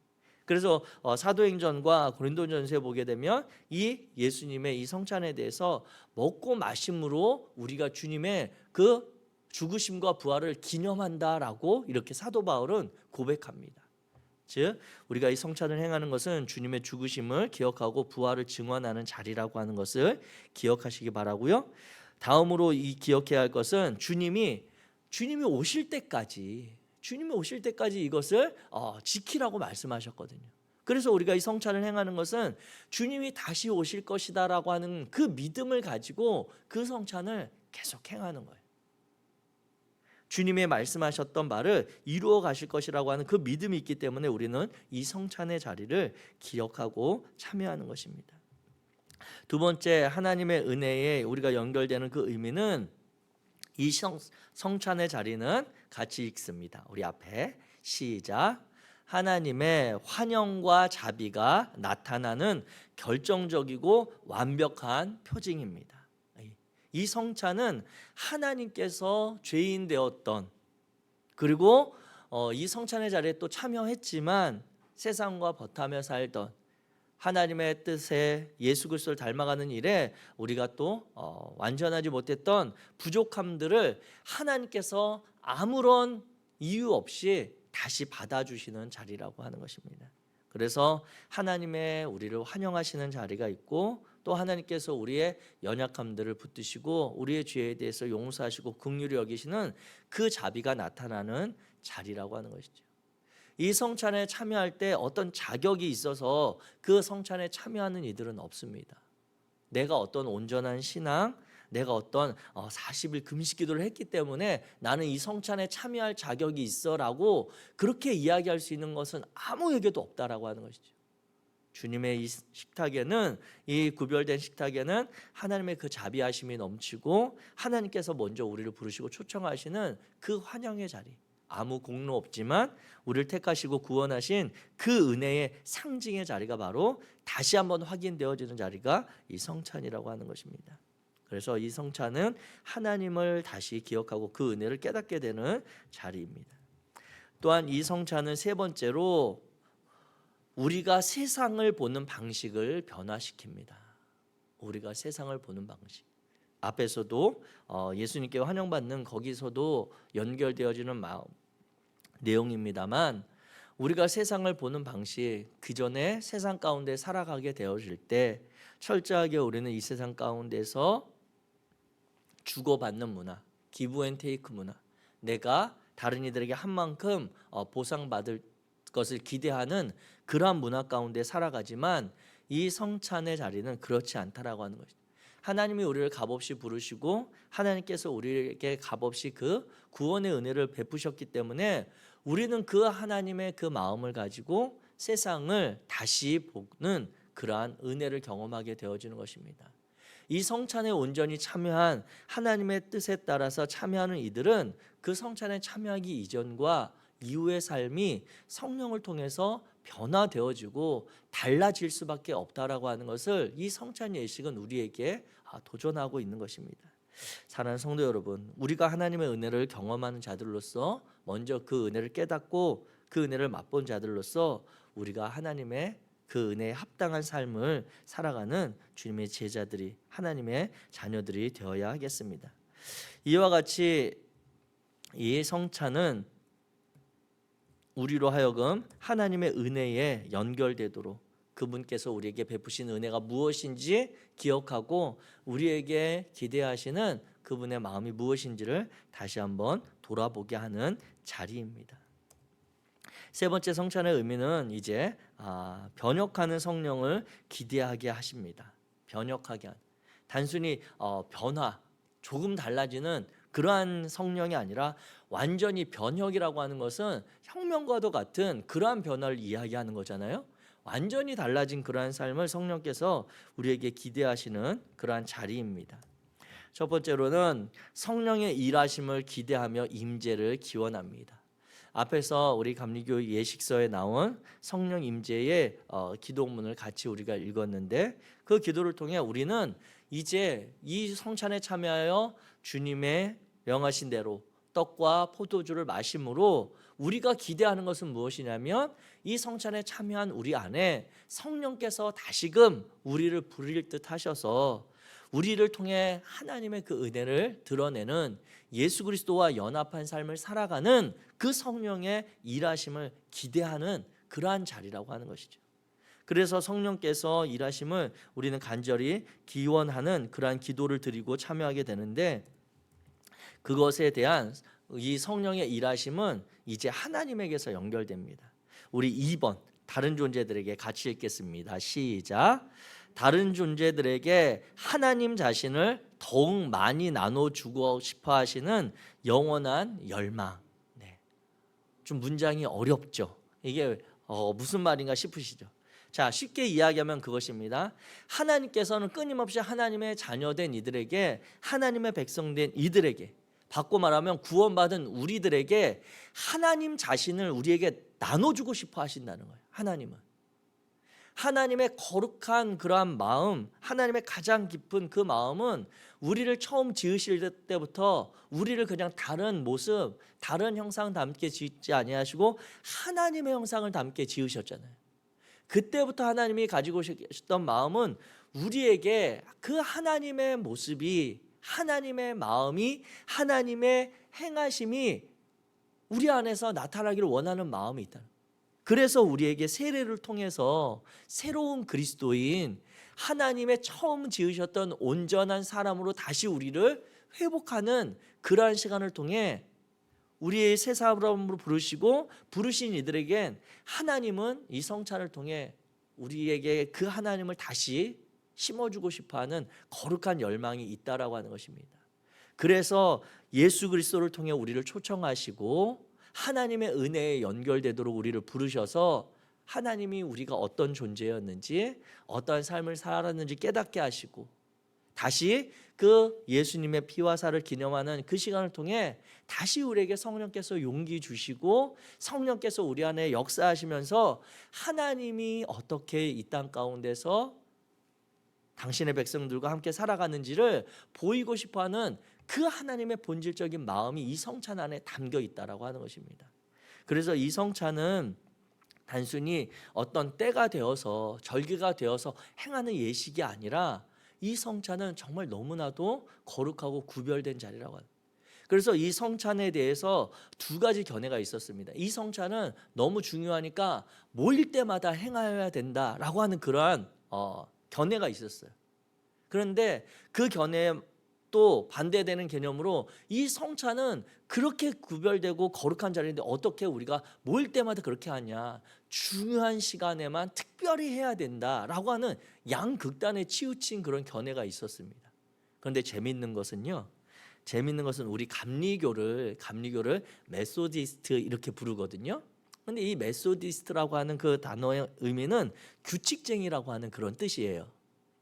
Speaker 1: 그래서 사도행전과 고린도전서에 보게 되면 이 예수님의 이 성찬에 대해서 먹고 마심으로 우리가 주님의 그 죽으심과 부활을 기념한다라고 이렇게 사도 바울은 고백합니다. 즉 우리가 이 성찬을 행하는 것은 주님의 죽으심을 기억하고 부활을 증언하는 자리라고 하는 것을 기억하시기 바라고요. 다음으로 이 기억해야 할 것은 주님이 오실 때까지 이것을 지키라고 말씀하셨거든요. 그래서 우리가 이 성찬을 행하는 것은 주님이 다시 오실 것이다라고 하는 그 믿음을 가지고 그 성찬을 계속 행하는 거예요. 주님의 말씀하셨던 말을 이루어 가실 것이라고 하는 그 믿음이 있기 때문에 우리는 이 성찬의 자리를 기억하고 참여하는 것입니다. 두 번째, 하나님의 은혜에 우리가 연결되는 그 의미는 이 성찬의 자리는 같이 읽습니다. 우리 앞에 시작. 하나님의 환영과 자비가 나타나는 결정적이고 완벽한 표징입니다. 이 성찬은 하나님께서 죄인 되었던, 그리고 이 성찬의 자리에 또 참여했지만 세상과 버타며 살던 하나님의 뜻에 예수 그리스도를 닮아가는 일에 우리가 또 완전하지 못했던 부족함들을 하나님께서 아무런 이유 없이 다시 받아주시는 자리라고 하는 것입니다. 그래서 하나님의 우리를 환영하시는 자리가 있고, 또 하나님께서 우리의 연약함들을 붙드시고 우리의 죄에 대해서 용서하시고 긍휼히 여기시는 그 자비가 나타나는 자리라고 하는 것이죠. 이 성찬에 참여할 때 어떤 자격이 있어서 그 성찬에 참여하는 이들은 없습니다. 내가 어떤 온전한 신앙, 내가 어떤 40일 금식 기도를 했기 때문에 나는 이 성찬에 참여할 자격이 있어라고 그렇게 이야기할 수 있는 것은 아무에게도 없다라고 하는 것이죠. 주님의 이 식탁에는, 이 구별된 식탁에는 하나님의 그 자비하심이 넘치고 하나님께서 먼저 우리를 부르시고 초청하시는 그 환영의 자리, 아무 공로 없지만 우리를 택하시고 구원하신 그 은혜의 상징의 자리가 바로 다시 한번 확인되어지는 자리가 이 성찬이라고 하는 것입니다. 그래서 이 성찬은 하나님을 다시 기억하고 그 은혜를 깨닫게 되는 자리입니다. 또한 이 성찬은 세 번째로 우리가 세상을 보는 방식을 변화시킵니다. 우리가 세상을 보는 방식. 앞에서도 예수님께 환영받는 거기서도 연결되어지는 내용입니다만, 우리가 세상을 보는 방식, 그 전에 세상 가운데 살아가게 되어질 때 철저하게 우리는 이 세상 가운데서 주고받는 문화, 기브 앤 테이크 문화, 내가 다른 이들에게 한 만큼 보상받을 것을 기대하는 그러한 문화 가운데 살아가지만 이 성찬의 자리는 그렇지 않다라고 하는 것이죠. 하나님이 우리를 값없이 부르시고 하나님께서 우리에게 값없이 그 구원의 은혜를 베푸셨기 때문에 우리는 그 하나님의 그 마음을 가지고 세상을 다시 보는 그러한 은혜를 경험하게 되어지는 것입니다. 이 성찬에 온전히 참여한 하나님의 뜻에 따라서 참여하는 이들은 그 성찬에 참여하기 이전과 이후의 삶이 성령을 통해서 변화되어지고 달라질 수밖에 없다라고 하는 것을 이 성찬 예식은 우리에게 도전하고 있는 것입니다. 사랑하는 성도 여러분, 우리가 하나님의 은혜를 경험하는 자들로서 먼저 그 은혜를 깨닫고 그 은혜를 맛본 자들로서 우리가 하나님의 그 은혜에 합당한 삶을 살아가는 주님의 제자들이, 하나님의 자녀들이 되어야 하겠습니다. 이와 같이 이 성찬은 우리로 하여금 하나님의 은혜에 연결되도록 그분께서 우리에게 베푸신 은혜가 무엇인지 기억하고 우리에게 기대하시는 그분의 마음이 무엇인지를 다시 한번 돌아보게 하는 자리입니다. 세 번째 성찬의 의미는 이제 변혁하는 성령을 기대하게 하십니다. 변혁하게 하는, 단순히 변화, 조금 달라지는 그러한 성령이 아니라 완전히 변혁이라고 하는 것은 혁명과도 같은 그러한 변화를 이야기하는 거잖아요. 완전히 달라진 그러한 삶을 성령께서 우리에게 기대하시는 그러한 자리입니다. 첫 번째로는 성령의 일하심을 기대하며 임재를 기원합니다. 앞에서 우리 감리교 예식서에 나온 성령 임재의 기도문을 같이 우리가 읽었는데 그 기도를 통해 우리는 이제 이 성찬에 참여하여 주님의 명하신 대로 떡과 포도주를 마심으로 우리가 기대하는 것은 무엇이냐면 이 성찬에 참여한 우리 안에 성령께서 다시금 우리를 부릴 듯 하셔서 우리를 통해 하나님의 그 은혜를 드러내는 예수 그리스도와 연합한 삶을 살아가는 그 성령의 일하심을 기대하는 그러한 자리라고 하는 것이죠. 그래서 성령께서 일하심을 우리는 간절히 기원하는 그러한 기도를 드리고 참여하게 되는데 그것에 대한 이 성령의 일하심은 이제 하나님에게서 연결됩니다. 우리 2번 다른 존재들에게 같이 읽겠습니다. 시작. 다른 존재들에게 하나님 자신을 더욱 많이 나눠주고 싶어 하시는 영원한 열망. 네. 좀 문장이 어렵죠. 이게 무슨 말인가 싶으시죠. 자, 쉽게 이야기하면 그것입니다. 하나님께서는 끊임없이 하나님의 자녀된 이들에게, 하나님의 백성된 이들에게, 바꿔 말하면 구원받은 우리들에게 하나님 자신을 우리에게 나눠주고 싶어 하신다는 거예요. 하나님의 거룩한 그러한 마음, 하나님의 가장 깊은 그 마음은 우리를 처음 지으실 때부터 우리를 그냥 다른 모습, 다른 형상 담게 지지 아니하시고 하나님의 형상을 담게 지으셨잖아요. 그때부터 하나님이 가지고 계셨던 마음은 우리에게 그 하나님의 모습이, 하나님의 마음이, 하나님의 행하심이 우리 안에서 나타나기를 원하는 마음이 있다는 거예요. 그래서 우리에게 세례를 통해서 새로운 그리스도인, 하나님의 처음 지으셨던 온전한 사람으로 다시 우리를 회복하는 그러한 시간을 통해 우리의 새 사람으로 부르시고 부르신 이들에겐 하나님은 이 성찬을 통해 우리에게 그 하나님을 다시 심어주고 싶어하는 거룩한 열망이 있다라고 하는 것입니다. 그래서 예수 그리스도를 통해 우리를 초청하시고 하나님의 은혜에 연결되도록 우리를 부르셔서 하나님이 우리가 어떤 존재였는지, 어떠한 삶을 살았는지 깨닫게 하시고 다시 그 예수님의 피와 살을 기념하는 그 시간을 통해 다시 우리에게 성령께서 용기 주시고 성령께서 우리 안에 역사하시면서 하나님이 어떻게 이 땅 가운데서 당신의 백성들과 함께 살아가는지를 보이고 싶어하는 그 하나님의 본질적인 마음이 이 성찬 안에 담겨 있다라고 하는 것입니다. 그래서 이 성찬은 단순히 어떤 때가 되어서 절기가 되어서 행하는 예식이 아니라 이 성찬은 정말 너무나도 거룩하고 구별된 자리라고 합니다. 그래서 이 성찬에 대해서 두 가지 견해가 있었습니다. 이 성찬은 너무 중요하니까 모일 때마다 행하여야 된다라고 하는 그러한 견해가 있었어요. 그런데 그 견해도 또 반대되는 개념으로 이 성찬은 그렇게 구별되고 거룩한 자리인데 어떻게 우리가 모일 때마다 그렇게 하냐, 중요한 시간에만 특별히 해야 된다라고 하는 양극단에 치우친 그런 견해가 있었습니다. 그런데 재밌는 것은 우리 감리교를 메소디스트 이렇게 부르거든요. 근데 이 메소디스트라고 하는 그 단어의 의미는 규칙쟁이라고 하는 그런 뜻이에요.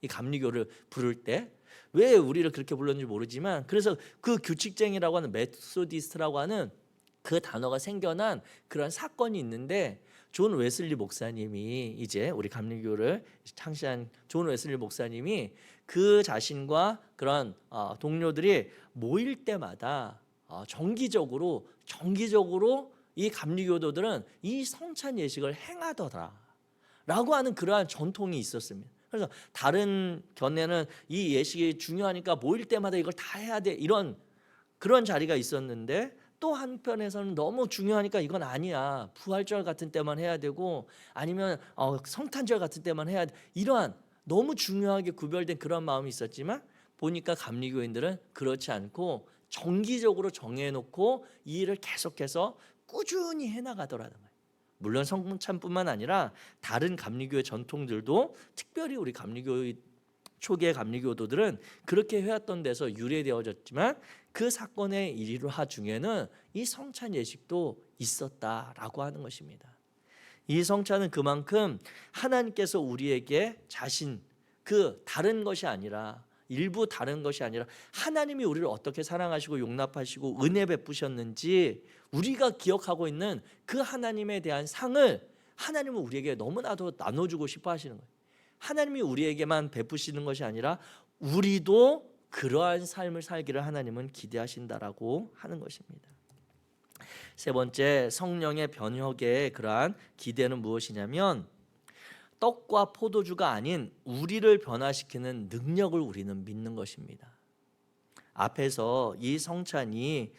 Speaker 1: 이 감리교를 부를 때 왜 우리를 그렇게 불렀는지 모르지만, 그래서 그 규칙쟁이라고 하는 메소디스트라고 하는 그 단어가 생겨난 그런 사건이 있는데, 존 웨슬리 목사님이, 이제 우리 감리교를 창시한 존 웨슬리 목사님이 그 자신과 그런 동료들이 모일 때마다 정기적으로 이 감리교도들은 이 성찬 예식을 행하더라라고 하는 그러한 전통이 있었습니다. 그래서 다른 견해는 이 예식이 중요하니까 모일 때마다 이걸 다 해야 돼, 이런 그런 자리가 있었는데, 또 한편에서는 너무 중요하니까 이건 아니야, 부활절 같은 때만 해야 되고 아니면 성탄절 같은 때만 해야 돼, 이러한 너무 중요하게 구별된 그런 마음이 있었지만, 보니까 감리교인들은 그렇지 않고 정기적으로 정해놓고 이 일을 계속해서 꾸준히 해나가더라는 거예요. 물론 성찬뿐만 아니라 다른 감리교의 전통들도, 특별히 우리 감리교의 초기의 감리교도들은 그렇게 해왔던 데서 유래되어졌지만, 그 사건의 일화 중에는 이 성찬 예식도 있었다라고 하는 것입니다. 이 성찬은 그만큼 하나님께서 우리에게 다른 것이 아니라, 일부 다른 것이 아니라 하나님이 우리를 어떻게 사랑하시고 용납하시고 은혜 베푸셨는지 우리가 기억하고 있는 그 하나님에 대한 상을 하나님은 우리에게 너무나도 나눠주고 싶어 하시는 거예요. 하나님이 우리에게만 베푸시는 것이 아니라 우리도 그러한 삶을 살기를 하나님은 기대하신다라고 하는 것입니다. 세 번째, 성령의 변혁의 그러한 기대는 무엇이냐면, 떡과 포도주가 아닌 우리를 변화시키는 능력을 우리는 믿는 것입니다. 앞에서 이 성찬이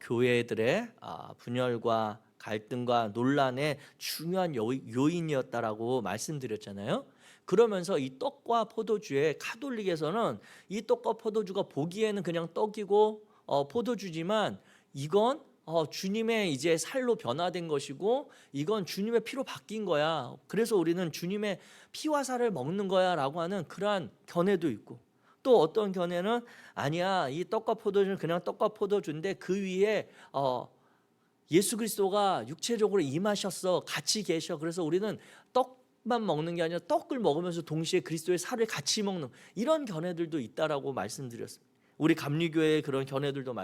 Speaker 1: 교회들의 분열과 갈등과 논란의 중요한 요인이었다라고 말씀드렸잖아요. 그러면서 이 떡과 포도주에, 가톨릭에서는 이 떡과 포도주가 보기에는 그냥 떡이고 포도주지만 이건 주님의 이제 살로 변화된 것이고 이건 주님의 피로 바뀐 거야, 그래서 우리는 주님의 피와 살을 먹는 거야 라고 하는 그러한 견해도 있고, 또 어떤 견해는 아니야, 이 떡과 포도주는 그냥 떡과 포도주인데 그 위에 예수 그리스도가 육체적으로 임하셨어, 같이 계셔, 그래서 우리는 떡만 먹는 게 아니라 떡을 먹으면서 동시에 그리스도의 살을 같이 먹는, 이런 견해들도 있다라고 말씀드렸습니다. 우리 감리교회의 그런 견해들도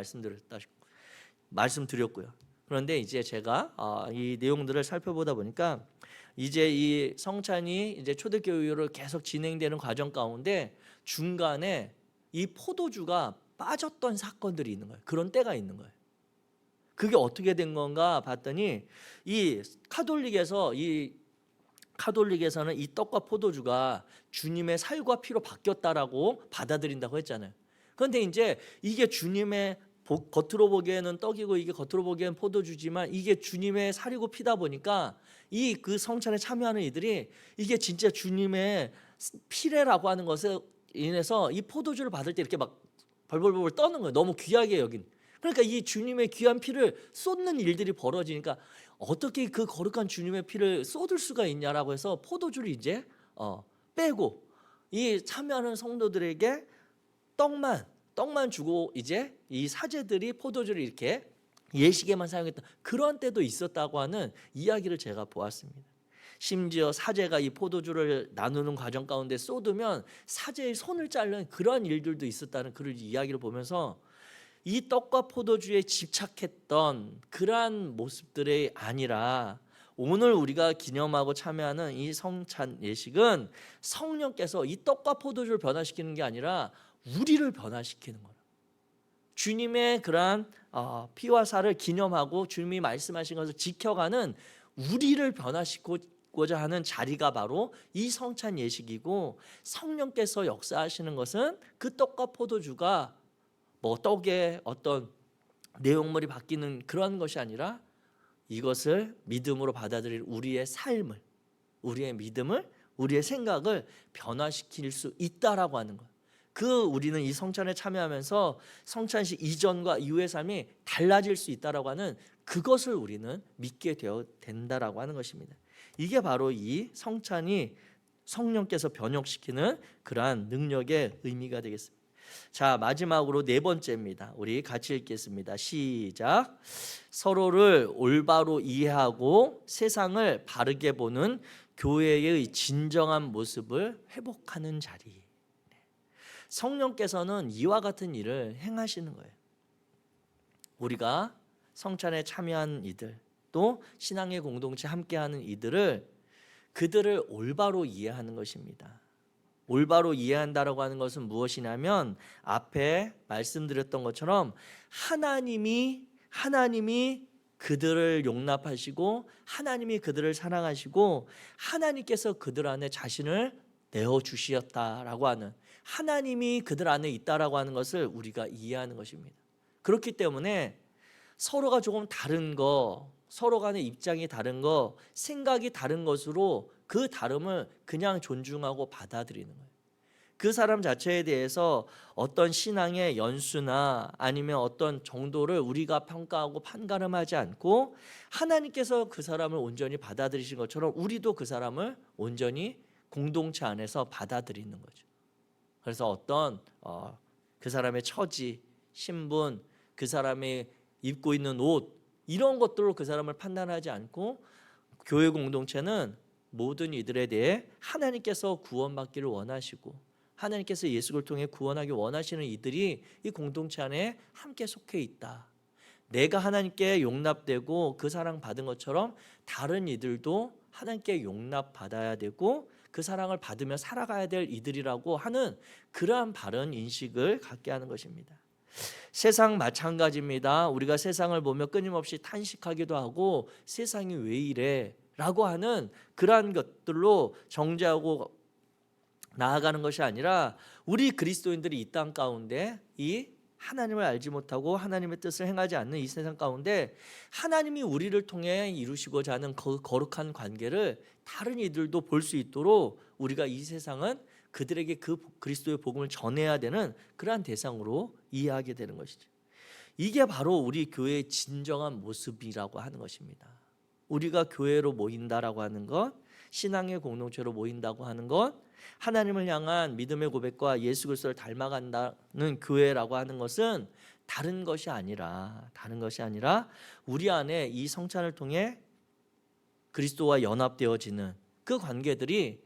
Speaker 1: 말씀드렸고요. 그런데 이제 제가 이 내용들을 살펴보다 보니까, 이제 이 성찬이 이제 초대교회 이후로 계속 진행되는 과정 가운데 중간에 이 포도주가 빠졌던 사건들이 있는 거예요. 그런 때가 있는 거예요. 그게 어떻게 된 건가 봤더니, 이 카톨릭에서는 이 떡과 포도주가 주님의 살과 피로 바뀌었다라고 받아들인다고 했잖아요. 그런데 이제 이게 주님의, 겉으로 보기에는 떡이고 이게 겉으로 보기에는 포도주지만 이게 주님의 살이고 피다 보니까 이 그 성찬에 참여하는 이들이 이게 진짜 주님의 피래라고 하는 것에 인해서 이 포도주를 받을 때 이렇게 막 벌벌벌 떠는 거예요. 너무 귀하게 여긴. 그러니까 이 주님의 귀한 피를 쏟는 일들이 벌어지니까 어떻게 그 거룩한 주님의 피를 쏟을 수가 있냐라고 해서 포도주를 이제 빼고 이 참여하는 성도들에게 떡만 주고 이제 이 사제들이 포도주를 이렇게 예식에만 사용했던 그런 때도 있었다고 하는 이야기를 제가 보았습니다. 심지어 사제가 이 포도주를 나누는 과정 가운데 쏟으면 사제의 손을 자르는 그런 일들도 있었다는 그런 이야기를 보면서, 이 떡과 포도주에 집착했던 그러한 모습들이 아니라 오늘 우리가 기념하고 참여하는 이 성찬 예식은 성령께서 이 떡과 포도주를 변화시키는 게 아니라 우리를 변화시키는 거예요. 주님의 그러한 피와 살을 기념하고 주님이 말씀하신 것을 지켜가는 우리를 변화시키고자 하는 자리가 바로 이 성찬 예식이고, 성령께서 역사하시는 것은 그 떡과 포도주가 뭐 떡의 어떤 내용물이 바뀌는 그런 것이 아니라 이것을 믿음으로 받아들일 우리의 삶을, 우리의 믿음을, 우리의 생각을 변화시킬 수 있다라고 하는 것. 우리는 이 성찬에 참여하면서 성찬식 이전과 이후의 삶이 달라질 수 있다라고 하는 그것을 우리는 믿게 되어 된다라고 하는 것입니다. 이게 바로 이 성찬이 성령께서 변혁시키는 그러한 능력의 의미가 되겠습니다. 자, 마지막으로 네 번째입니다. 우리 같이 읽겠습니다. 시작. 서로를 올바로 이해하고 세상을 바르게 보는 교회의 진정한 모습을 회복하는 자리. 성령께서는 이와 같은 일을 행하시는 거예요. 우리가 성찬에 참여한 이들, 또 신앙의 공동체 함께하는 그들을 올바로 이해하는 것입니다. 올바로 이해한다라고 하는 것은 무엇이냐면 앞에 말씀드렸던 것처럼 하나님이 그들을 용납하시고 하나님이 그들을 사랑하시고 하나님께서 그들 안에 자신을 내어주셨다라고 하는, 하나님이 그들 안에 있다라고 하는 것을 우리가 이해하는 것입니다. 그렇기 때문에 서로가 조금 다른 거, 서로 간의 입장이 다른 거, 생각이 다른 것으로 그 다름을 그냥 존중하고 받아들이는 거예요. 그 사람 자체에 대해서 어떤 신앙의 연수나 아니면 어떤 정도를 우리가 평가하고 판가름하지 않고 하나님께서 그 사람을 온전히 받아들이신 것처럼 우리도 그 사람을 온전히 공동체 안에서 받아들이는 거죠. 그래서 어떤 그 사람의 처지, 신분, 그 사람이 입고 있는 옷, 이런 것들로 그 사람을 판단하지 않고 교회 공동체는 모든 이들에 대해 하나님께서 구원받기를 원하시고 하나님께서 예수를 통해 구원하기 원하시는 이들이 이 공동체 안에 함께 속해 있다. 내가 하나님께 용납되고 그 사랑 받은 것처럼 다른 이들도 하나님께 용납받아야 되고 그 사랑을 받으며 살아가야 될 이들이라고 하는 그러한 바른 인식을 갖게 하는 것입니다. 세상 마찬가지입니다. 우리가 세상을 보며 끊임없이 탄식하기도 하고 세상이 왜 이래? 라고 하는 그러한 것들로 정죄하고 나아가는 것이 아니라 우리 그리스도인들이 이 땅 가운데 이 하나님을 알지 못하고 하나님의 뜻을 행하지 않는 이 세상 가운데 하나님이 우리를 통해 이루시고자 하는 거룩한 관계를 다른 이들도 볼 수 있도록 우리가 이 세상은 그들에게 그 그리스도의 복음을 전해야 되는 그러한 대상으로 이해하게 되는 것이죠. 이게 바로 우리 교회의 진정한 모습이라고 하는 것입니다. 우리가 교회로 모인다라고 하는 것, 신앙의 공동체로 모인다고 하는 것, 하나님을 향한 믿음의 고백과 예수 그리스도를 닮아간다는 교회라고 하는 것은 다른 것이 아니라 우리 안에 이 성찬을 통해 그리스도와 연합되어지는 그 관계들이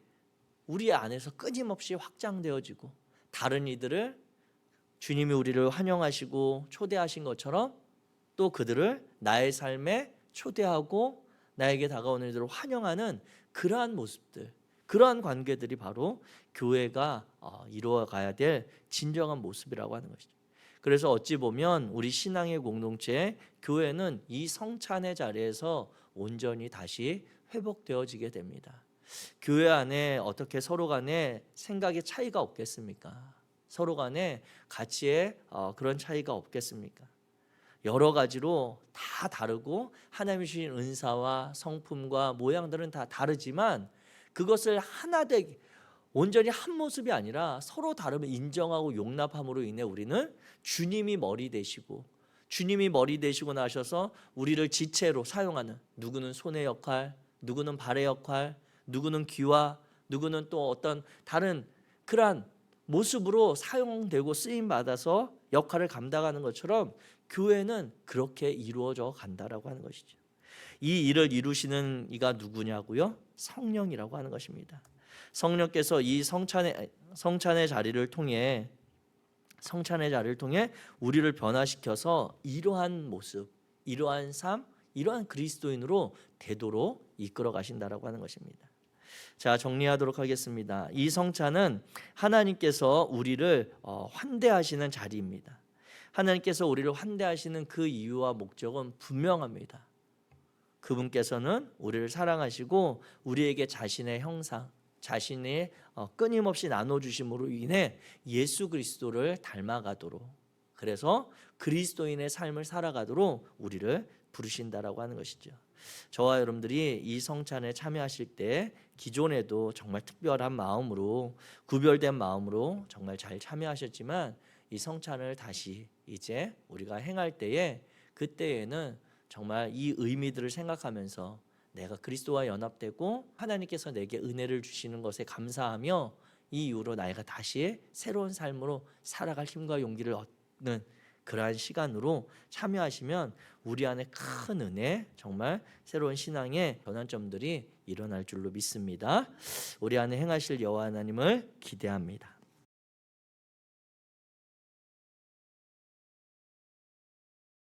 Speaker 1: 우리 안에서 끊임없이 확장되어지고 다른 이들을 주님이 우리를 환영하시고 초대하신 것처럼 또 그들을 나의 삶에 초대하고 나에게 다가오는 이들을 환영하는 그러한 모습들, 그러한 관계들이 바로 교회가 이루어가야 될 진정한 모습이라고 하는 것이죠. 그래서 어찌 보면 우리 신앙의 공동체 교회는 이 성찬의 자리에서 온전히 다시 회복되어지게 됩니다. 교회 안에 어떻게 서로 간에 생각의 차이가 없겠습니까? 서로 간에 가치의 그런 차이가 없겠습니까? 여러 가지로 다 다르고 하나님이 주신 은사와 성품과 모양들은 다 다르지만 그것을 하나 되게 온전히 한 모습이 아니라 서로 다름을 인정하고 용납함으로 인해 우리는 주님이 머리 되시고 나셔서 우리를 지체로 사용하는, 누구는 손의 역할, 누구는 발의 역할, 누구는 귀와, 누구는 또 어떤 다른 그러한 모습으로 사용되고 쓰임 받아서 역할을 감당하는 것처럼 교회는 그렇게 이루어져 간다라고 하는 것이죠. 이 일을 이루시는 이가 누구냐고요? 성령이라고 하는 것입니다. 성령께서 이 성찬의 자리를 통해 우리를 변화시켜서 이러한 모습, 이러한 삶, 이러한 그리스도인으로 되도록 이끌어 가신다라고 하는 것입니다. 자, 정리하도록 하겠습니다. 이 성찬은 하나님께서 우리를 환대하시는 자리입니다. 하나님께서 우리를 환대하시는 그 이유와 목적은 분명합니다. 그분께서는 우리를 사랑하시고 우리에게 자신의 형상, 자신의 끊임없이 나눠주심으로 인해 예수 그리스도를 닮아가도록, 그래서 그리스도인의 삶을 살아가도록 우리를 부르신다라고 하는 것이죠. 저와 여러분들이 이 성찬에 참여하실 때 기존에도 정말 특별한 마음으로 구별된 마음으로 정말 잘 참여하셨지만 이 성찬을 다시 이제 우리가 행할 때에 그때에는 정말 이 의미들을 생각하면서 내가 그리스도와 연합되고 하나님께서 내게 은혜를 주시는 것에 감사하며 이 이후로 나이가 다시 새로운 삶으로 살아갈 힘과 용기를 얻는 그러한 시간으로 참여하시면 우리 안에 큰 은혜, 정말 새로운 신앙의 전환점들이 일어날 줄로 믿습니다. 우리 안에 행하실 여호와 하나님을 기대합니다.